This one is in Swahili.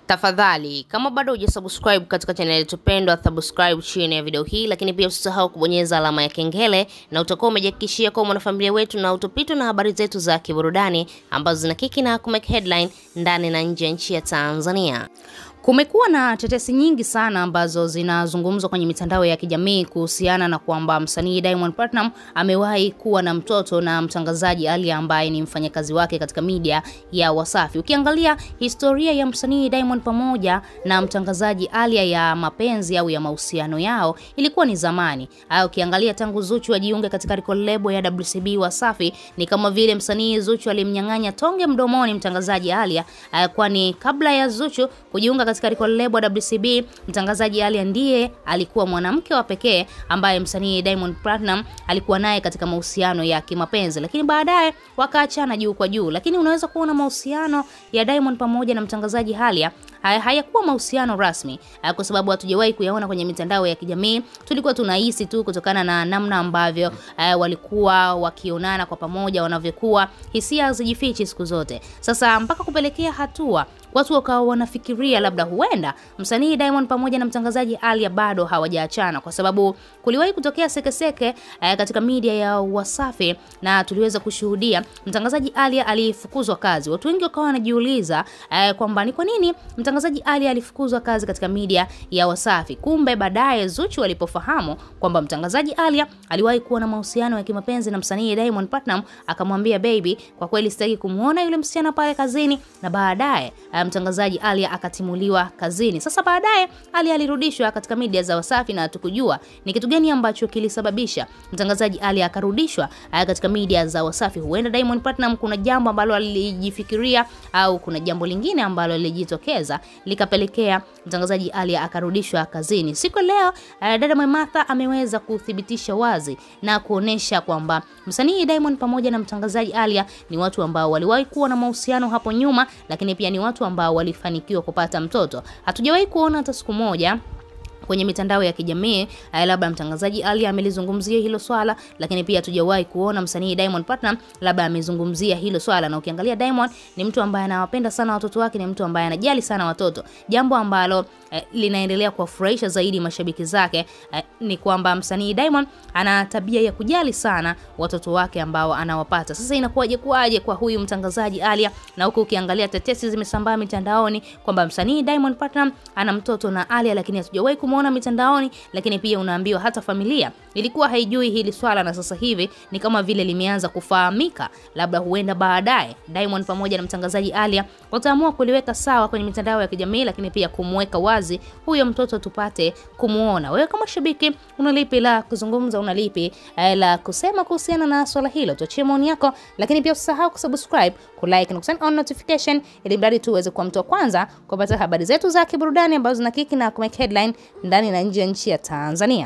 Tafadhali, kama bado hujasubscribe katika channel yetu pendwa, subscribe chini ya video hii, lakini pia usisahau kubonyeza alama ya kengele na utakuwa umejihakikishia kwa mwanafamilia wetu na utopitwa na habari zetu za kiburudani ambazo zinakiki na kumake headline ndani na nje ya nchi ya Tanzania. Kumekuwa na tetesi nyingi sana ambazo zinazungumzwa kwenye mitandao ya kijamii kuhusiana na kwamba msanii Diamond Platnumz amewahi kuwa na mtoto na mtangazaji Aaliyah ambaye ni mfanyakazi wake katika media ya Wasafi. Ukiangalia historia ya msanii Diamond pamoja na mtangazaji Aaliyah ya mapenzi au ya mahusiano yao ilikuwa ni zamani. Ukiangalia tangu Zuchu ajiunge katika record label ya WCB Wasafi, ni kama vile msanii Zuchu alimnyang'anya tonge mdomoni mtangazaji Aaliyah, kwani kabla ya Zuchu kujiunga katika record label WCB, mtangazaji Aaliyah ndiye alikuwa mwanamke wa pekee ambaye msanii Diamond Platnumz alikuwa naye katika mahusiano ya kimapenzi, lakini baadaye wakaachana juu kwa juu. Lakini unaweza kuona mahusiano ya Diamond pamoja na mtangazaji Aaliyah hayakuwa mahusiano rasmi, kwa sababu hatujawahi kuyaona kwenye mitandao ya kijamii. Tulikuwa tunahisi tu kutokana na namna ambavyo walikuwa wakionana kwa pamoja, wanavyokuwa, hisia hazijifichi siku zote. Sasa mpaka kupelekea hatua watu wakawa wanafikiria labda huenda msanii Diamond pamoja na mtangazaji Aaliyah bado hawajaachana, kwa sababu kuliwahi kutokea sekeseke katika media ya Wasafi na tuliweza kushuhudia mtangazaji Aaliyah alifukuzwa kazi. Watu wengi wakawa wanajiuliza kwamba ni kwa nini mtangazaji Aaliyah alifukuzwa kazi katika media ya Wasafi. Kumbe baadaye Zuchu alipofahamu kwamba mtangazaji Aaliyah aliwahi kuwa na mahusiano ya kimapenzi na msanii Diamond Platnumz, akamwambia baby, kwa kweli sitaki kumuona yule msichana pale kazini, na baadaye mtangazaji Aaliyah akatimuliwa kazini. Sasa baadaye Aaliyah alirudishwa katika media za Wasafi na tukujua ni kitu gani ambacho kilisababisha mtangazaji Aaliyah akarudishwa katika media za Wasafi. Huenda Diamond Platnumz kuna jambo ambalo alijifikiria au kuna jambo lingine ambalo lilijitokeza likapelekea mtangazaji Aaliyah akarudishwa kazini. Siku leo dada Martha ameweza kuthibitisha wazi na kuonesha kwamba msanii Diamond pamoja na mtangazaji Aaliyah ni watu ambao waliwahi kuwa na mahusiano hapo nyuma, lakini pia ni watu ambao walifanikiwa kupata mtoto. Hatujawahi kuona hata siku moja kwenye mitandao ya kijamii labda mtangazaji Aaliyah amelizungumzia hilo swala, lakini pia hatujawahi kuona msanii Diamond Platnumz labda amezungumzia hilo swala. Na ukiangalia Diamond ni mtu ambaye anawapenda sana watoto wake, ni mtu ambaye anajali sana watoto, jambo ambalo linaendelea kuwafurahisha zaidi mashabiki zake. Ni kwamba msanii Diamond ana tabia ya kujali sana watoto wake ambao anawapata. Sasa inakuwaje kwa huyu mtangazaji Aaliyah? Na huko ukiangalia tetesi zimesambaa mitandaoni kwamba msanii Diamond Platnumz ana mtoto na Aaliyah, lakini hatujawahi kumuona mitandaoni. Lakini pia unaambiwa hata familia ilikuwa haijui hili swala, na sasa hivi ni kama vile limeanza kufahamika. Labda huenda baadaye Diamond pamoja na mtangazaji Aaliyah wataamua kuliweka sawa kwenye mitandao ya kijamii, lakini pia kumweka wazi huyo mtoto tupate kumuona. Wewe kama shabiki unalipi la kuzungumza, unalipi la kusema kuhusiana na swala hilo? Tuachie maoni yako, lakini pia usisahau kusubscribe, kulike na kuturn on notification ili bado tuweze kuwa mtu wa kwanza kupata habari zetu za kiburudani ambazo zinakiki na kumake headline ndani na nje ya nchi ya Tanzania.